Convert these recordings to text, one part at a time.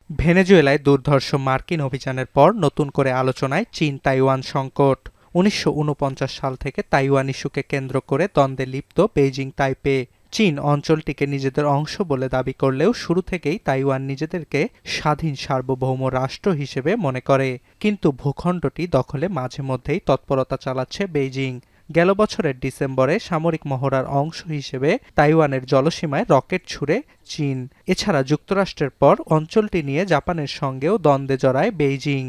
ভেনেজুয়েলায় দুর্ধর্ষ মার্কিন অভিযানের পর নতুন করে আলোচনায় চীন তাইওয়ান সংকট। ১৯৪৯ সাল থেকে তাইওয়ান ইস্যুকে কেন্দ্র করে দ্বন্দ্বে লিপ্ত বেইজিং তাইপে। চীন অঞ্চলটিকে নিজেদের অংশ বলে দাবি করলেও শুরু থেকেই তাইওয়ান নিজেদেরকে স্বাধীন সার্বভৌম রাষ্ট্র হিসেবে মনে করে। কিন্তু ভূখণ্ডটি দখলে মাঝে মধ্যেই তৎপরতা চালাচ্ছে বেইজিং। গেল বছরের ডিসেম্বরে সামরিক মহড়ার অংশ হিসেবে তাইওয়ানের জলসীমায় রকেট ছুড়ে চীন। এছাড়া যুক্তরাষ্ট্রের পর অঞ্চলটি নিয়ে জাপানের সঙ্গেও দ্বন্দ্বে জড়ায় বেইজিং।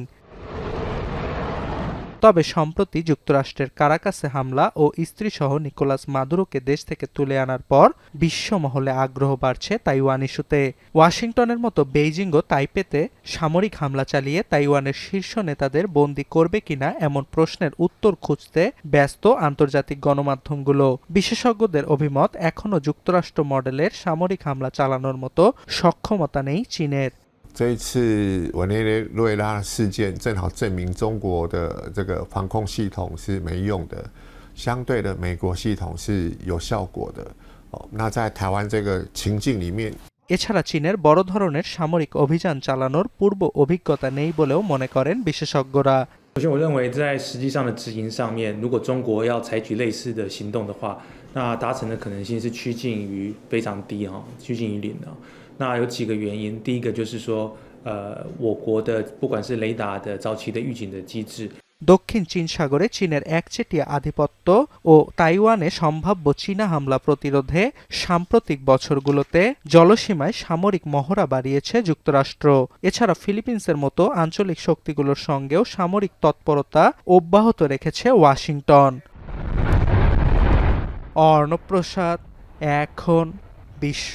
তবে সম্প্রতি যুক্তরাষ্ট্রের কারাকাসে হামলা ও স্ত্রীসহ নিকোলাস মাদুরোকে দেশ থেকে তুলে আনার পর বিশ্বমহলে আগ্রহ বাড়ছে তাইওয়ান ইস্যুতে। ওয়াশিংটনের মতো বেইজিংও তাইপেতে সামরিক হামলা চালিয়ে তাইওয়ানের শীর্ষ নেতাদের বন্দী করবে কিনা এমন প্রশ্নের উত্তর খুঁজতে ব্যস্ত আন্তর্জাতিক গণমাধ্যমগুলো। বিশেষজ্ঞদের অভিমত, এখনও যুক্তরাষ্ট্র মডেলের সামরিক হামলা চালানোর মতো সক্ষমতা নেই চীনের।这一次委内瑞拉事件正好证明中国的这个防空系统是没用的，相对的美国系统是有效果的。那在台湾这个情境里面，এছাড়া চীনের বড় ধরনের সামরিক অভিযান চালানোর পূর্ব অভিজ্ঞতা নেই বলেও মনে করেন বিশেষজ্ঞরা।首先，我认为在实际上的执行上面，如果中国要采取类似的行动的话，那达成的可能性是趋近于非常低趋近于零的。那有几个原因，第一个就是说，我国的不管是雷达的早期的预警的机制。দক্ষিণ চীন সাগরে চীনের একচেটিয়া আধিপত্য ও তাইওয়ানে সম্ভাব্য চীনা হামলা প্রতিরোধে সাম্প্রতিক বছরগুলোতে জলসীমায় সামরিক মহড়া বাড়িয়েছে যুক্তরাষ্ট্র। এছাড়া ফিলিপিন্সের মতো আঞ্চলিক শক্তিগুলোর সঙ্গেও সামরিক তৎপরতা অব্যাহত রেখেছে ওয়াশিংটন। অর্ণব প্রসাদ, এখন বিশ্ব।